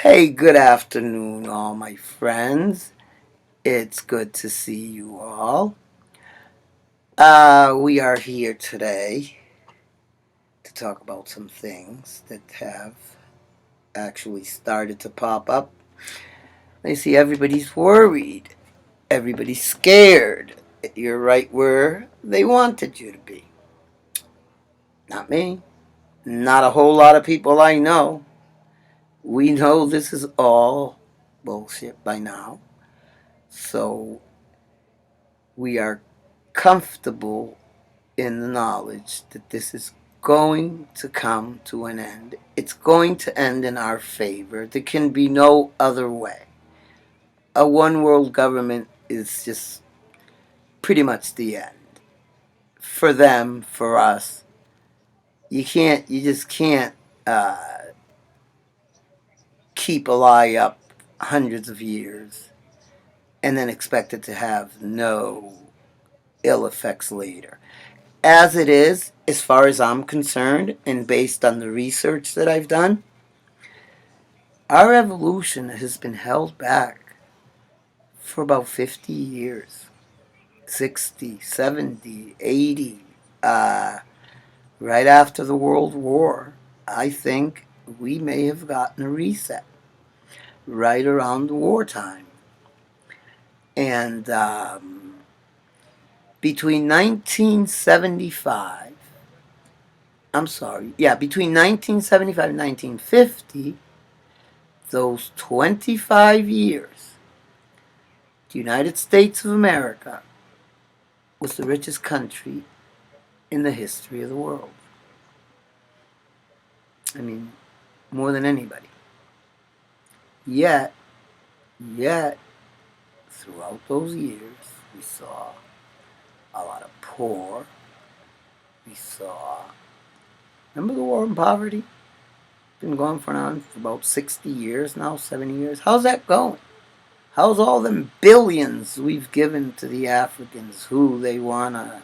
Hey, good afternoon, all my friends. It's good to see you all. We are here today to talk about some things that have actually started to pop up. I see everybody's worried, everybody's scared. You're right where they wanted you to be. Not me, not a whole lot of people I know. We know this is all bullshit by now. So we are comfortable in the knowledge that this is going to come to an end. It's going to end in our favor. There can be no other way. A one world government is just pretty much the end. For them, for us, you just can't uh, keep a lie up hundreds of years and then expect it to have no ill effects later. As it is, as far as I'm concerned, and based on the research that I've done, our evolution has been held back for about 50 years, 60, 70, 80. Uh, right after the World War, I think we may have gotten a reset right around the wartime. And between 1975, between 1975 and 1950, those 25 years, the United States of America was the richest country in the history of the world. I mean, more than anybody. Yet, yet, throughout those years, we saw a lot of poor. We saw, remember the war on poverty? Been going on for about 60 years now, 70 years. How's that going? How's all them billions we've given to the Africans who they want to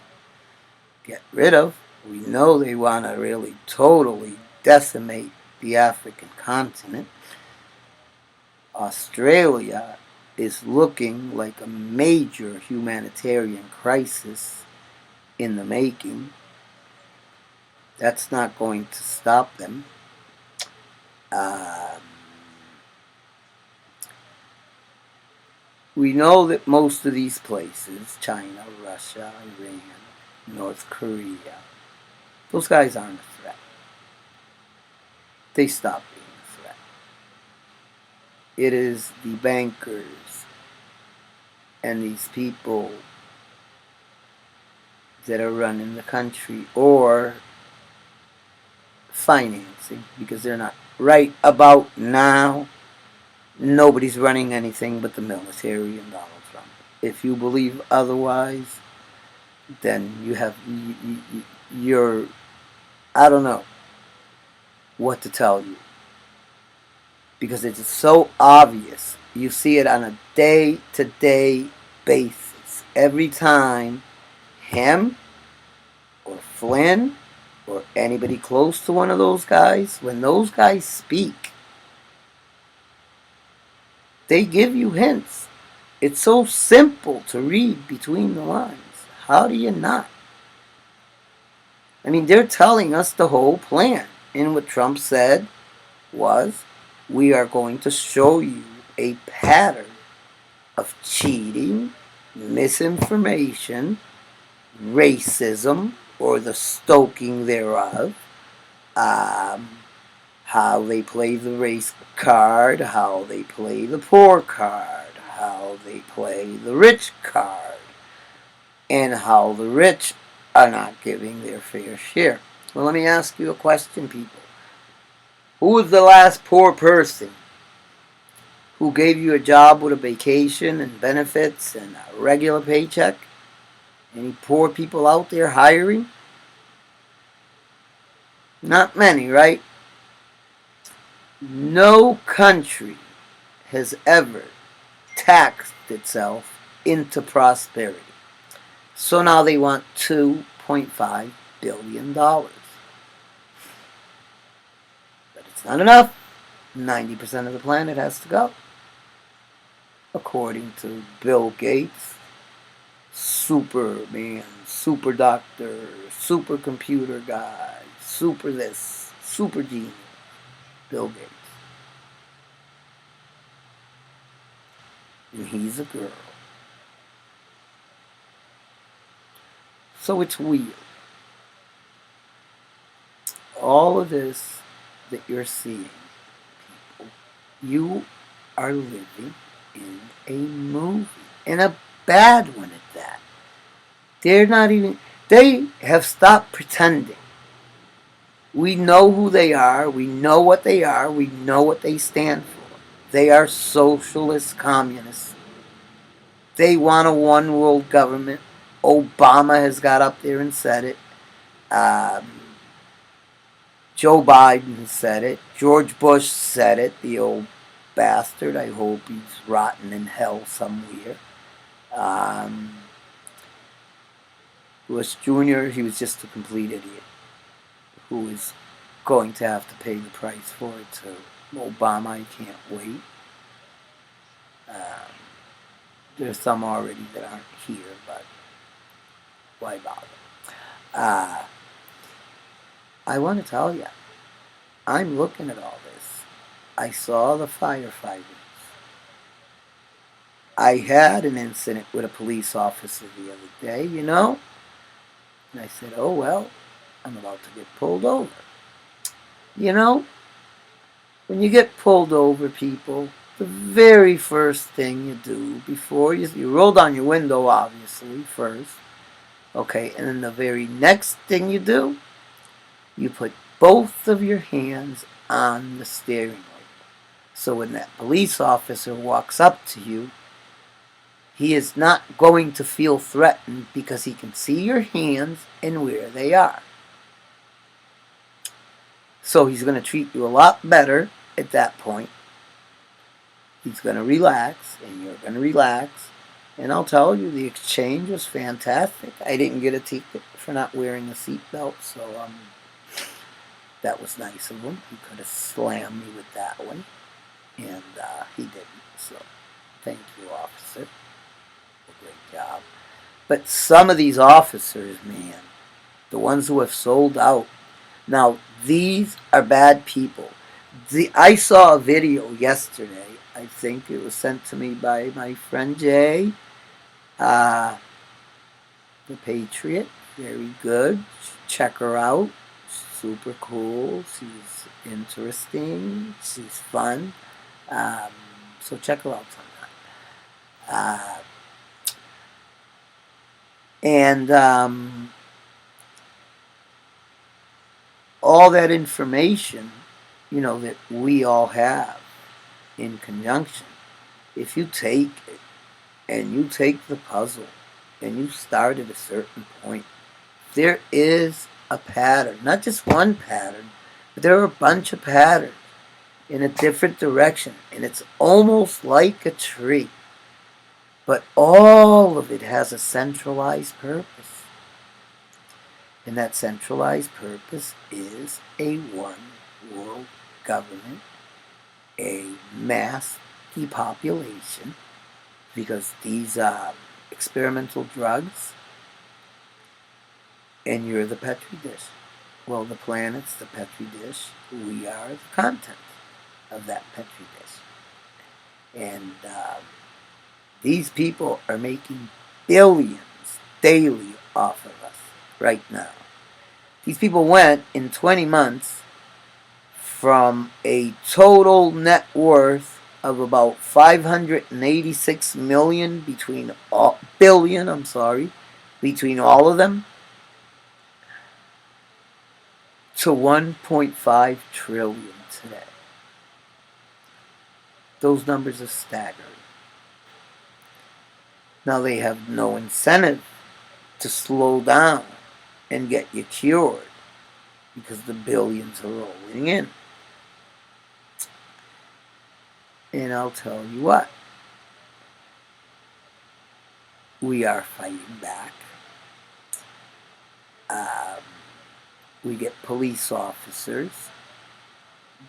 get rid of? We know they want to really totally decimate the African continent. Australia is looking like a major humanitarian crisis in the making. That's not going to stop them. Um, we know that most of these places, China, Russia, Iran, North Korea, those guys aren't a threat. They stopped being a threat. It is the bankers and these people that are running the country or financing, because they're not right about now. Nobody's running anything but the military and Donald Trump. If you believe otherwise, then you're, I don't know what to tell you, because it's so obvious. You see it on a day-to-day basis. Every time him or Flynn or anybody close to one of those guys, when those guys speak, they give you hints. It's so simple to read between the lines. How do you not? I mean, they're telling us the whole plan. And what Trump said was, we are going to show you a pattern of cheating, misinformation, racism, or the stoking thereof, um, how they play the race card, how they play the poor card, how they play the rich card, and how the rich are not giving their fair share. Well, let me ask you a question, people. Who was the last poor person who gave you a job with a vacation and benefits and a regular paycheck? Any poor people out there hiring? Not many, right? No country has ever taxed itself into prosperity. So now they want $2.5 billion. But it's not enough. 90% of the planet has to go. According to Bill Gates, Superman, super doctor, supercomputer guy, super this, super genius, Bill Gates. And he's a girl. So it's weird. All of this that you're seeing, people, you are living in a movie. And a bad one at that. They're not even, they have stopped pretending. We know who they are. We know what they are. We know what they stand for. They are socialist communists. They want a one world government. Obama has got up there and said it. Um, Joe Biden said it. George Bush said it. The old bastard. I hope he's rotten in hell somewhere. Bush Jr., he was just a complete idiot who is going to have to pay the price for it. So Obama, I can't wait. There's some already that aren't here, but why bother? I want to tell you, I'm looking at all this. I saw the firefighters. I had an incident with a police officer the other day, you know? And I said, oh, well, I'm about to get pulled over. You know, when you get pulled over, people, the very first thing you do before you roll down your window, obviously, first. Okay, and then the very next thing you do, you put both of your hands on the steering wheel. So when that police officer walks up to you, he is not going to feel threatened because he can see your hands and where they are. So he's going to treat you a lot better at that point. He's going to relax, and you're going to relax. And I'll tell you, the exchange was fantastic. I didn't get a ticket for not wearing a seatbelt, so that was nice of him. He could have slammed me with that one, and he didn't. So thank you, officer. A great job. But some of these officers, man, the ones who have sold out, now these are bad people. I saw a video yesterday. I think it was sent to me by my friend Jay, the Patriot. Very good. Check her out. Super cool. She's interesting. She's fun. So check her out sometime. And all that information, you know, that we all have in conjunction, if you take it and you take the puzzle and you start at a certain point, there is a pattern. Not just one pattern, but there are a bunch of patterns in a different direction. And it's almost like a tree. But all of it has a centralized purpose. And that centralized purpose is a one world government, a mass depopulation, because these experimental drugs, and you're the petri dish. Well, the planet's the petri dish. We are the content of that petri dish. And these people are making billions daily off of us right now. These people went in 20 months from a total net worth of about 586 million between all of them to 1.5 trillion today. Those numbers are staggering. Now they have no incentive to slow down and get you cured because the billions are rolling in. And I'll tell you what, we are fighting back. We get police officers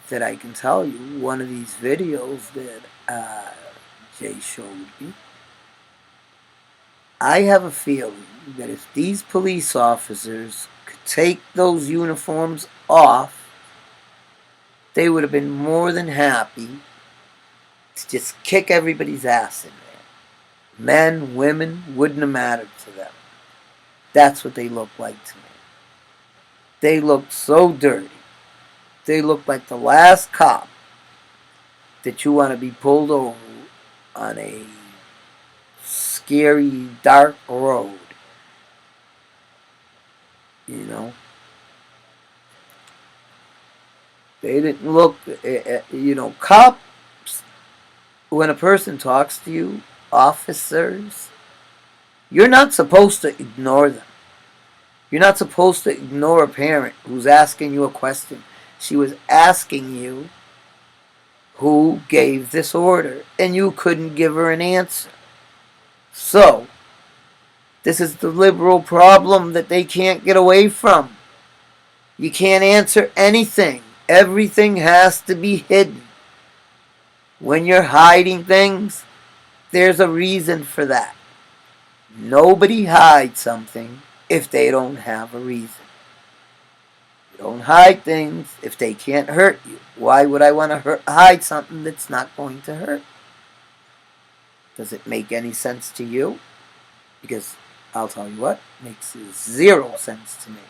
that I can tell you, one of these videos that Jay showed me, I have a feeling that if these police officers could take those uniforms off, they would have been more than happy to just kick everybody's ass in there. Men, women, wouldn't have mattered to them. That's what they look like to me. They look so dirty. They look like the last cop that you want to be pulled over on a scary, dark road. You know? They didn't look, cops, when a person talks to you, officers, you're not supposed to ignore them. You're not supposed to ignore a parent who's asking you a question. She was asking you who gave this order, and you couldn't give her an answer. So, this is the liberal problem that they can't get away from. You can't answer anything. Everything has to be hidden. When you're hiding things, there's a reason for that. Nobody hides something if they don't have a reason. You don't hide things if they can't hurt you. Why would I want to hide something that's not going to hurt? Does it make any sense to you? Because I'll tell you what, it makes zero sense to me.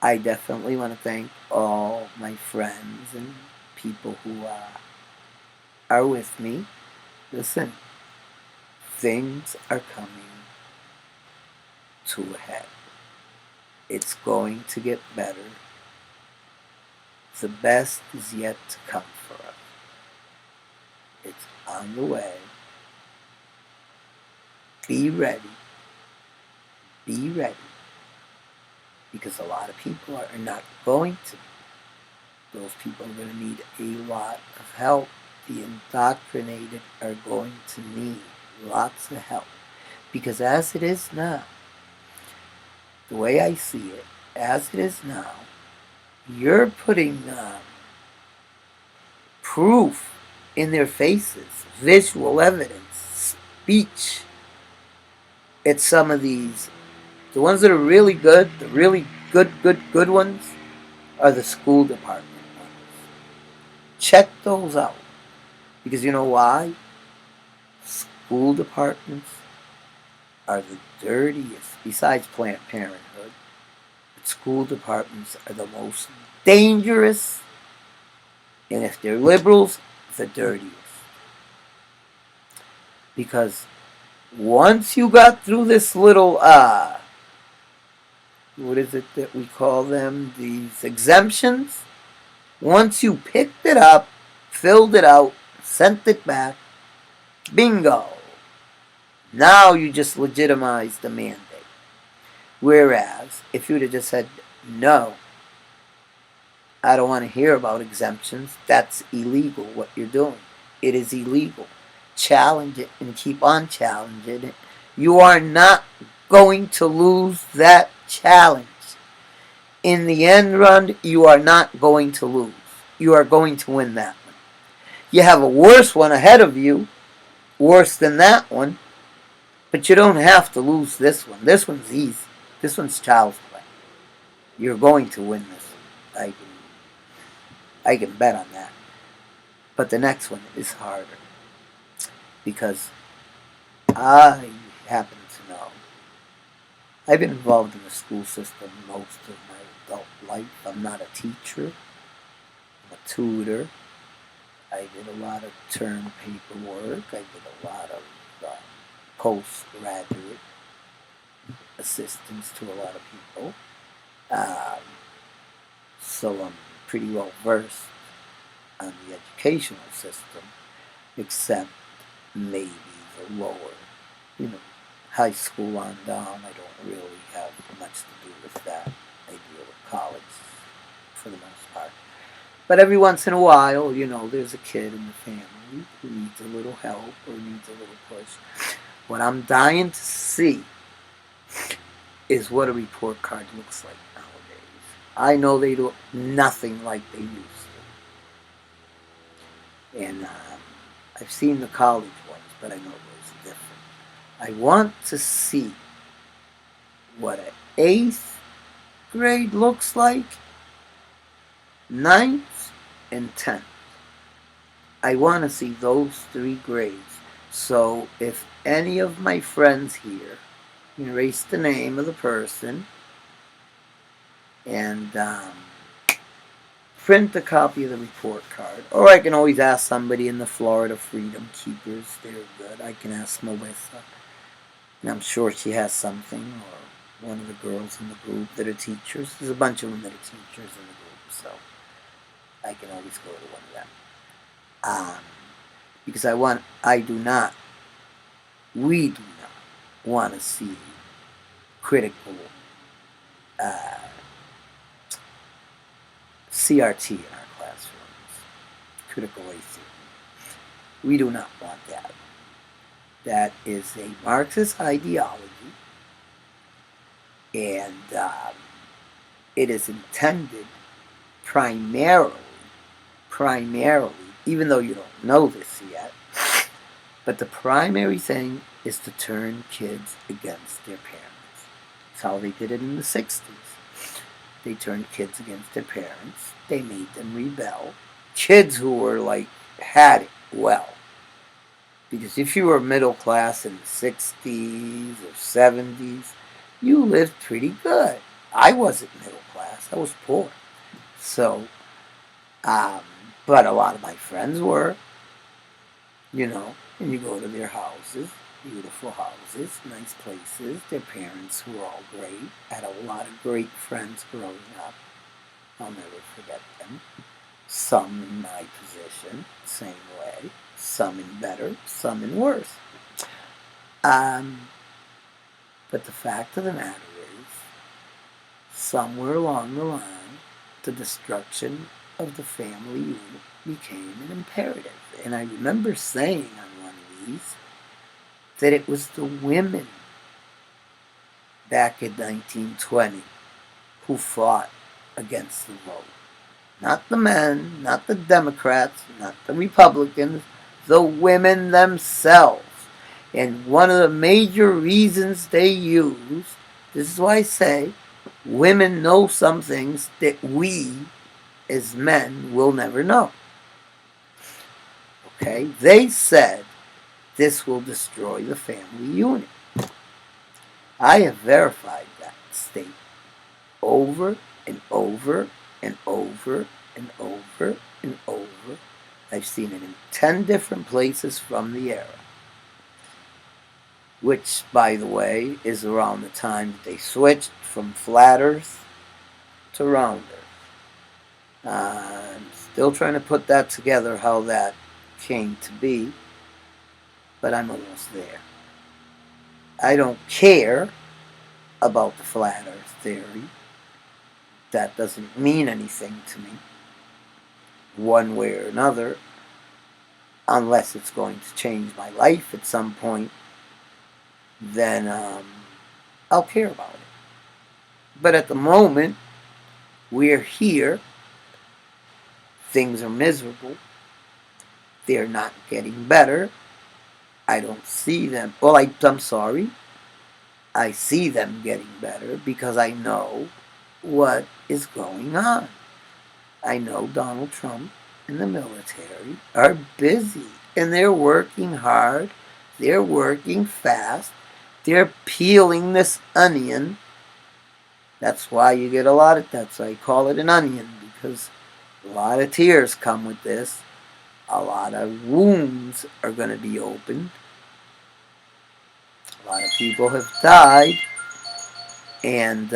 I definitely want to thank all my friends and people who are with me. Listen, things are coming to a head. It's going to get better. The best is yet to come for us. It's on the way. Be ready. Be ready. Because a lot of people are not going to. Those people are going to need a lot of help. The indoctrinated are going to need lots of help. Because as it is now, the way I see it, as it is now, you're putting proof in their faces, visual evidence, speech. It's some of these. The ones that are really good, the really good ones, are the school department ones. Check those out. Because you know why? School departments are the dirtiest, besides Planned Parenthood. But school departments are the most dangerous, and if they're liberals, the dirtiest. Because once you got through this little, what is it that we call them? These exemptions. Once you picked it up, filled it out, sent it back, bingo. Now you just legitimize the mandate. Whereas, if you would have just said, no, I don't want to hear about exemptions, that's illegal what you're doing. It is illegal. Challenge it and keep on challenging it. You are not going to lose that challenge. In the end run, you are not going to lose. You are going to win that one. You have a worse one ahead of you, worse than that one, but you don't have to lose this one. This one's easy. This one's child's play. You're going to win this. I can bet on that. But the next one is harder. Because I happen to know I've been involved in the school system most of my adult life. I'm not a teacher. I'm a tutor. I did a lot of term paperwork. I did a lot of postgraduate assistance to a lot of people. So I'm pretty well versed on the educational system, except maybe the lower, high school on down. I don't really have much to do with that. I deal with college for the most part. But every once in a while, there's a kid in the family who needs a little help or needs a little push. What I'm dying to see is what a report card looks like nowadays. I know they do nothing like they used to. And I've seen the college ones, but I know those are different. I want to see what an 8th grade looks like, ninth, and 10th. I want to see those 3 grades. So if any of my friends here erase the name of the person and print a copy of the report card. Or I can always ask somebody in the Florida Freedom Keepers. They're good. I can ask Melissa. And I'm sure she has something. Or one of the girls in the group that are teachers. There's a bunch of them that are teachers in the group. So I can always go to one of them. Because we do not want to see critical CRT in our classrooms, critical race theory. We do not want that. That is a Marxist ideology, and it is intended primarily, even though you don't know this yet, but the primary thing is to turn kids against their parents. That's how they did it in the 60s. They turned kids against their parents. They made them rebel. Kids who were had it well. Because if you were middle class in the 60s or 70s, you lived pretty good. I wasn't middle class. I was poor. So, but a lot of my friends were, and you go to their houses, beautiful houses, nice places. Their parents were all great. I had a lot of great friends growing up. I'll never forget them. Some in my position, same way. Some in better, some in worse. But the fact of the matter is, somewhere along the line, the destruction of the family unit became an imperative. And I remember saying on one of these that it was the women back in 1920 who fought against the vote. Not the men, not the Democrats, not the Republicans, the women themselves. And one of the major reasons they used, this is why I say, women know some things that we as men will never know. Okay? They said this will destroy the family unit. I have verified that statement over and over and over and over and over. I've seen it in 10 different places from the era. Which, by the way, is around the time that they switched from flat earth to round earth. I'm still trying to put that together, how that came to be, but I'm almost there. I don't care about the flat earth theory. That doesn't mean anything to me, one way or another, unless it's going to change my life at some point. Then I'll care about it. But at the moment, we're here. Things are miserable. They're not getting better. I don't see them. Well, I'm sorry. I see them getting better because I know what is going on. I know Donald Trump and the military are busy and they're working hard. They're working fast. They're peeling this onion. That's why you get that's why I call it an onion, because a lot of tears come with this. A lot of wounds are going to be opened. A lot of people have died. And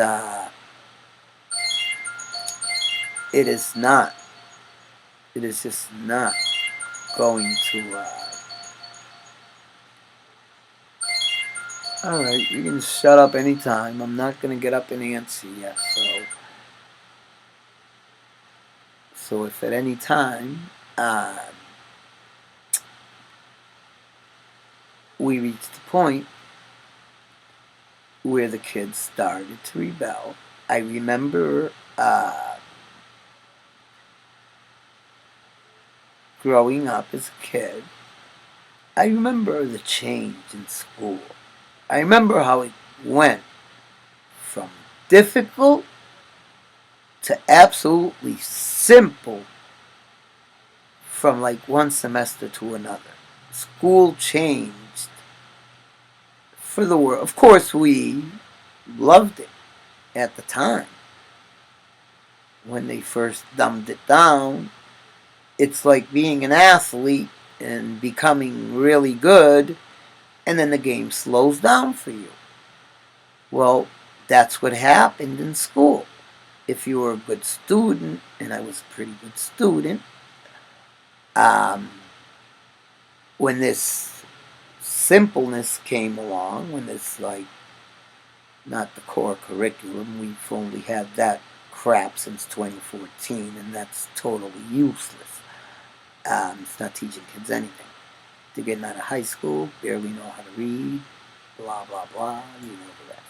it is just not going to... Alright, you can shut up anytime. I'm not going to get up and answer yet, so if at any time we reach the point where the kids started to rebel, I remember growing up as a kid. I remember the change in school. I remember how it went from difficult to absolutely simple from like one semester to another. School changed for the world. Of course, we loved it at the time. When they first dumbed it down, it's like being an athlete and becoming really good, and then the game slows down for you. Well, that's what happened in school. If you were a good student, and I was a pretty good student, um, when this simpleness came along, when this, like, not the core curriculum, we've only had that crap since 2014, and that's totally useless. It's not teaching kids anything. They're getting out of high school, barely know how to read, blah, blah, blah, you know the rest.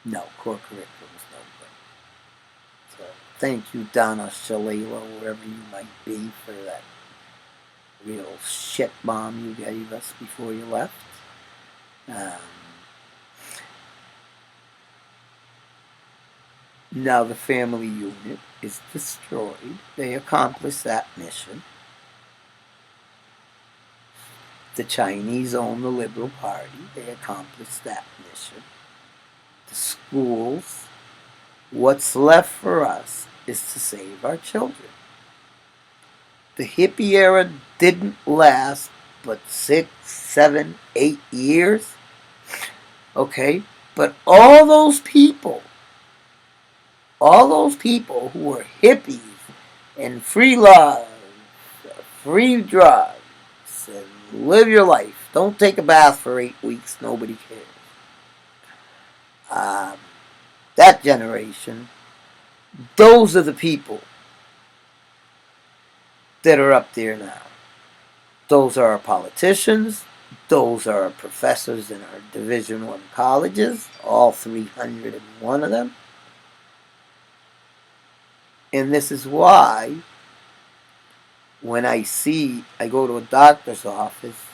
No, core curriculum is no good. So thank you, Donna Shalala, wherever you might be, for that real shit bomb you gave us before you left. Now the family unit is destroyed. They accomplished that mission. The Chinese own the Liberal Party. They accomplished that mission. The schools, what's left for us is to save our children. The hippie era didn't last but 6, 7, 8 years. Okay? But all those people who were hippies and free love, free drugs, and live your life. Don't take a bath for 8 weeks. Nobody cares. That generation, those are the people that are up there now. Those are our politicians. Those are our professors in our Division I colleges, all 301 of them. And this is why when I go to a doctor's office,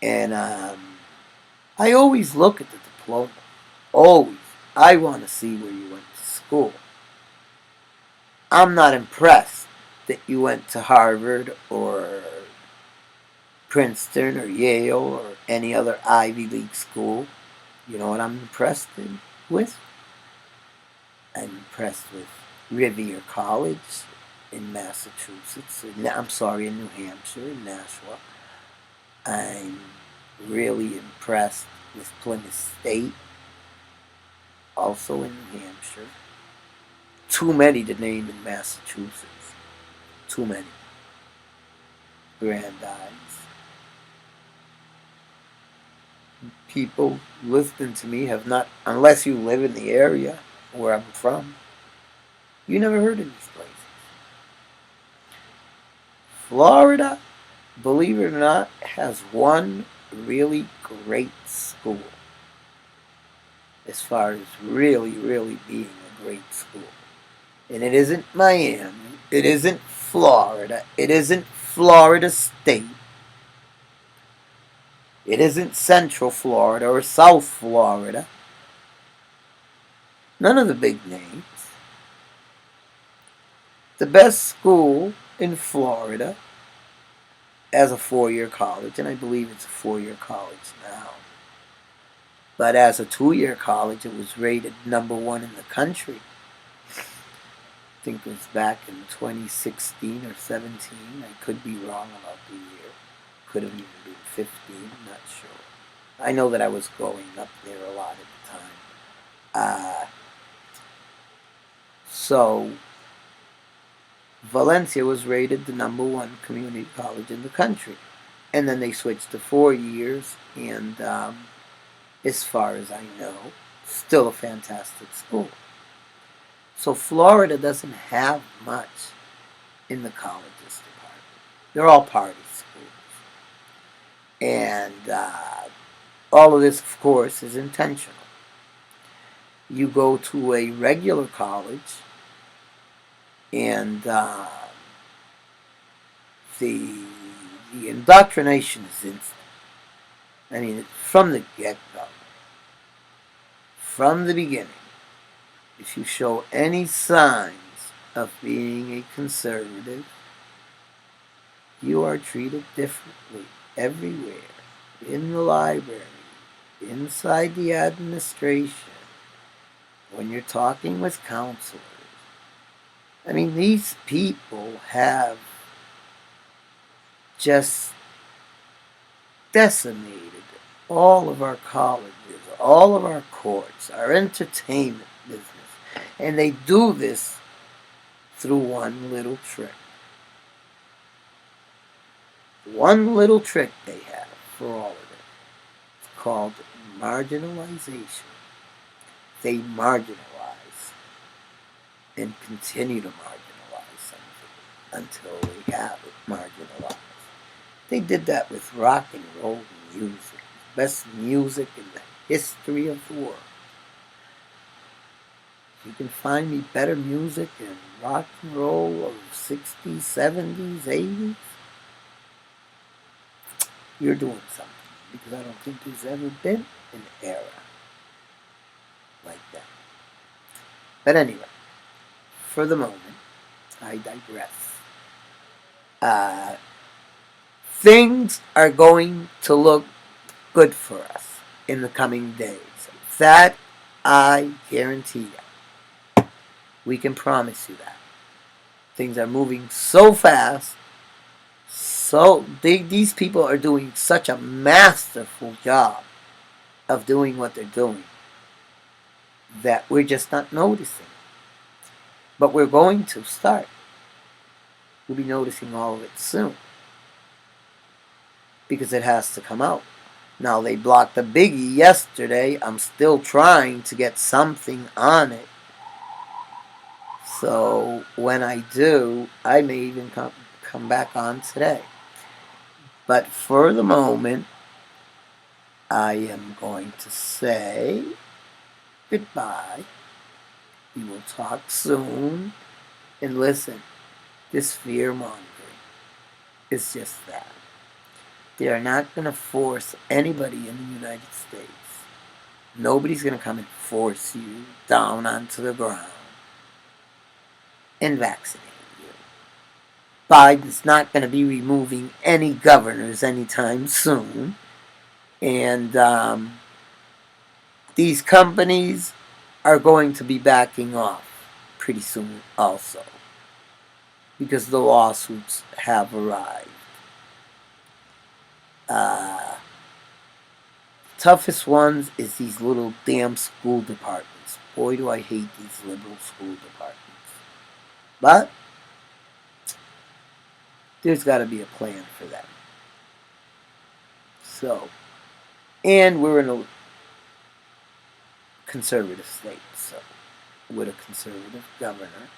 and I always look at the diploma. Always. I want to see where you went to school. I'm not impressed that you went to Harvard or Princeton or Yale or any other Ivy League school. You know what I'm impressed with? I'm impressed with Rivier College in Massachusetts. In New Hampshire, in Nashua. I'm really impressed with Plymouth State, also in New Hampshire. Too many to name in Massachusetts. Too many. Brandeis. People listening to me have not, unless you live in the area where I'm from, you never heard of these places. Florida, believe it or not, has one really great school as far as really, really being a great school. And it isn't Miami. It isn't Florida. It isn't Florida State. It isn't Central Florida or South Florida. None of the big names. The best school in Florida as a 4-year college, and I believe it's a 4-year college now. But as a 2-year college, it was rated #1 in the country. I think it was back in 2016 or 17. I could be wrong about the year. Could have even been 15, I'm not sure. I know that I was growing up there a lot at the time. So, Valencia was rated the #1 community college in the country. And then they switched to 4 years, and as far as I know, still a fantastic school. So Florida doesn't have much in the colleges department. They're all party schools. And all of this, of course, is intentional. You go to a regular college, and the the indoctrination is instant. I mean, from the get-go, from the beginning, if you show any signs of being a conservative, you are treated differently everywhere. In the library, inside the administration, when you're talking with counselors. I mean, these people have just decimated all of our colleges, all of our courts, our entertainment business. And they do this through one little trick. One little trick they have for all of it. It's called marginalization. They marginalize and continue to marginalize something until we have it marginalized. They did that with rock and roll music. Best music in the history of the world. You can find me better music in rock and roll of 60s, 70s, 80s. You're doing something. Because I don't think there's ever been an era like that. But anyway, for the moment, I digress. Things are going to look good for us in the coming days. That I guarantee you. We can promise you that. Things are moving so fast. So these people are doing such a masterful job of doing what they're doing that we're just not noticing. But we're going to start. We'll be noticing all of it soon. Because it has to come out. Now, they blocked the biggie yesterday. I'm still trying to get something on it. So when I do, I may even come back on today. But for the moment, I am going to say goodbye. We will talk soon. And listen, this fear-mongering is just that. They are not going to force anybody in the United States. Nobody's going to come and force you down onto the ground and vaccinate you. Biden's not going to be removing any governors anytime soon. And these companies are going to be backing off pretty soon also. Because the lawsuits have arrived. Toughest ones is these little damn school departments. Boy, do I hate these liberal school departments. But there's got to be a plan for them. So, and we're in a conservative state, so with a conservative governor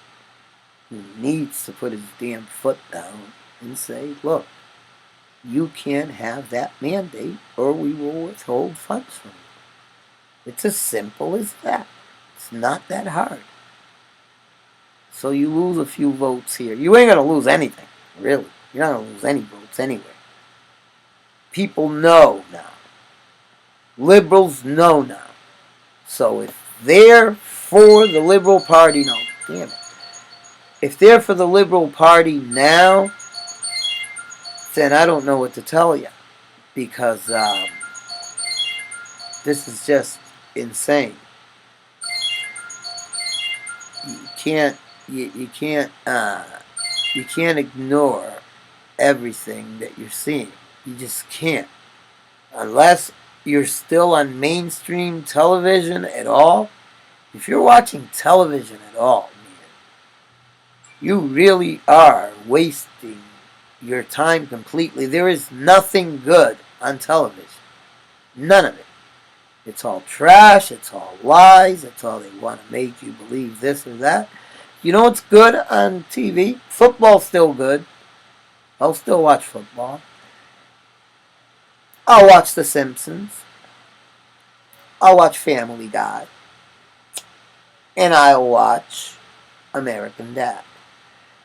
who needs to put his damn foot down and say, look, you can't have that mandate or we will withhold funds from you. It's as simple as that. It's not that hard. So you lose a few votes here. You ain't going to lose anything, really. You're not going to lose any votes anyway. People know now. Liberals know now. So if they're for the Liberal Party, no, damn it. If they're for the Liberal Party now, then I don't know what to tell you. Because this is just insane. You can't ignore everything that you're seeing. You just can't. Unless you're still on mainstream television at all. If you're watching television at all, man, you really are wasting your time completely. There is nothing good on television. None of it. It's all trash. It's all lies. It's all they want to make you believe this or that. You know what's good on TV? Football's still good. I'll still watch football. I'll watch The Simpsons. I'll watch Family Guy. and I'll watch American Dad.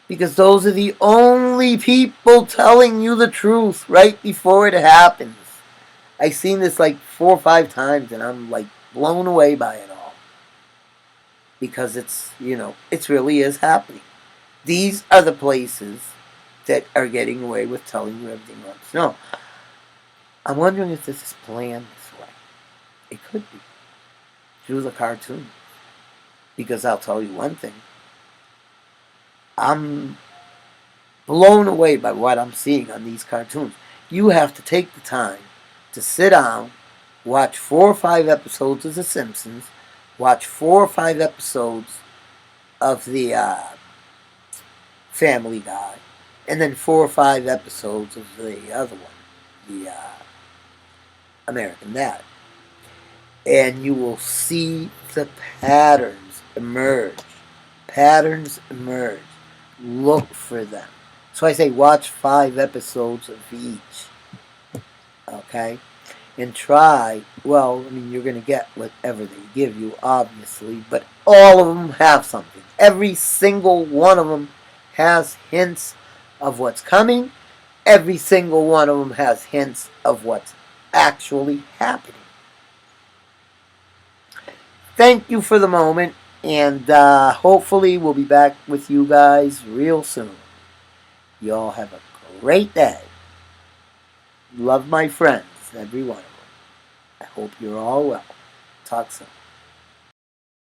Because those are the only people telling you the truth right before it happens. I've seen this like 4 or 5 times and I'm like blown away by it all. Because it really is happening. These are the places that are getting away with telling you everything you want to know. I'm wondering if this is planned this way. It could be. Through the cartoon. Because I'll tell you one thing. I'm blown away by what I'm seeing on these cartoons. You have to take the time to sit down, watch 4 or 5 episodes of The Simpsons, watch 4 or 5 episodes of the Family Guy, and then 4 or 5 episodes of the other one, the American Dad. And you will see the patterns emerge. Patterns emerge. Look for them. So I say watch 5 episodes of each. Okay? And try, you're going to get whatever they give you, obviously, but all of them have something. Every single one of them has hints of what's coming. Every single one of them has hints of what's actually happening. Thank you for the moment, and hopefully we'll be back with you guys real soon. You all have a great day. Love my friends, every one of them. I hope you're all well. Talk soon.